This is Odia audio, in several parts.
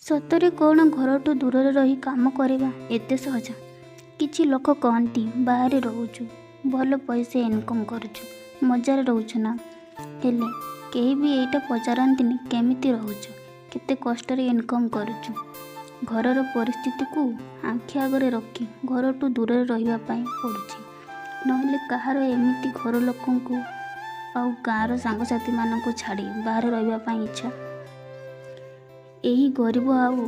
ସତରେ କ'ଣ ଘରଠୁ ଦୂରରେ ରହି କାମ କରିବା ଏତେ ସହଜ? କିଛି ଲୋକ କହନ୍ତି ବାହାରେ ରହୁଛୁ, ଭଲ ପଇସା ଇନକମ୍ କରୁଛୁ, ମଜାରେ ରହୁଛୁ ନା। ହେଲେ କେହି ବି ଏଇଟା ପଚାରନ୍ତିନି କେମିତି ରହୁଛୁ, କେତେ କଷ୍ଟରେ ଇନକମ୍ କରୁଛୁ। ଘରର ପରିସ୍ଥିତିକୁ ଆଖି ଆଗରେ ରଖି ଘରଠୁ ଦୂରରେ ରହିବା ପାଇଁ ପଡ଼ୁଛି। ନହେଲେ କାହାର ଏମିତି ଘର ଲୋକଙ୍କୁ ଆଉ ଗାଁର ସାଙ୍ଗସାଥିମାନଙ୍କୁ ଛାଡ଼ି ବାହାରେ ରହିବା ପାଇଁ ଇଚ୍ଛା। ଏହି ଗରିବ ଆଉ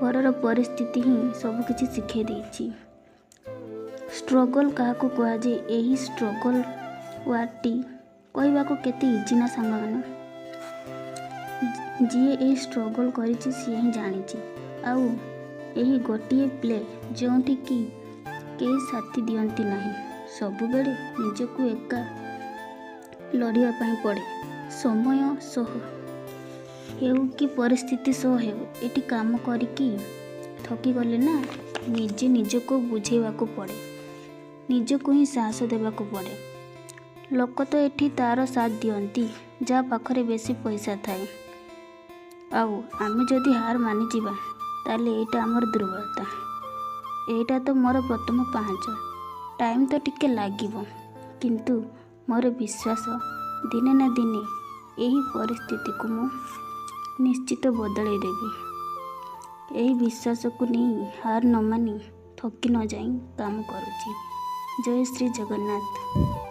ଘରର ପରିସ୍ଥିତି ହିଁ ସବୁକିଛି ଶିଖାଇ ଦେଇଛି। ଷ୍ଟ୍ରଗଲ୍ କାହାକୁ କୁହାଯାଏ? ଏହି ଷ୍ଟ୍ରଗଲ୍ ୱାର୍ଡଟି କହିବାକୁ କେତେ ଇଜି ନା ସାଙ୍ଗମାନେ। ଯିଏ ଏହି ଷ୍ଟ୍ରଗଲ୍ କରିଛି ସିଏ ହିଁ ଜାଣିଛି। ଆଉ ଏହି ଗୋଟିଏ ପ୍ଲେ ଯେଉଁଠି କି କେହି ସାଥି ଦିଅନ୍ତି ନାହିଁ, ସବୁବେଳେ ନିଜକୁ ଏକା ଲଢ଼ିବା ପାଇଁ ପଡ଼େ। ସମୟ ସହ ହେଉ କି ପରିସ୍ଥିତି ସହ ହେଉ, ଏଠି କାମ କରିକି ଥକିଗଲେ ନା ନିଜେ ନିଜକୁ ବୁଝେଇବାକୁ ପଡ଼େ, ନିଜକୁ ହିଁ ସାହସ ଦେବାକୁ ପଡ଼େ। ଲୋକ ତ ଏଠି ତା'ର ସାଥ ଦିଅନ୍ତି ଯାହା ପାଖରେ ବେଶୀ ପଇସା ଥାଏ। ଆଉ ଆମେ ଯଦି ହାର ମାନିଯିବା ତାହେଲେ ଏଇଟା ଆମର ଦୁର୍ବଳତା। ଏଇଟା ତ ମୋର ପ୍ରଥମ ପାହାଚ। ଟାଇମ୍ ତ ଟିକେ ଲାଗିବ, କିନ୍ତୁ ମୋର ବିଶ୍ୱାସ ଦିନେ ନା ଦିନେ ଏହି ପରିସ୍ଥିତିକୁ ମୁଁ ନିଶ୍ଚିତ ବଦଳାଇ ଦେବି। ଏହି ବିଶ୍ୱାସକୁ ନେଇ ହାର ନ ମାନି ଥକି ନ ଯାଇ କାମ କରୁଛି। ଜୟ ଶ୍ରୀ ଜଗନ୍ନାଥ।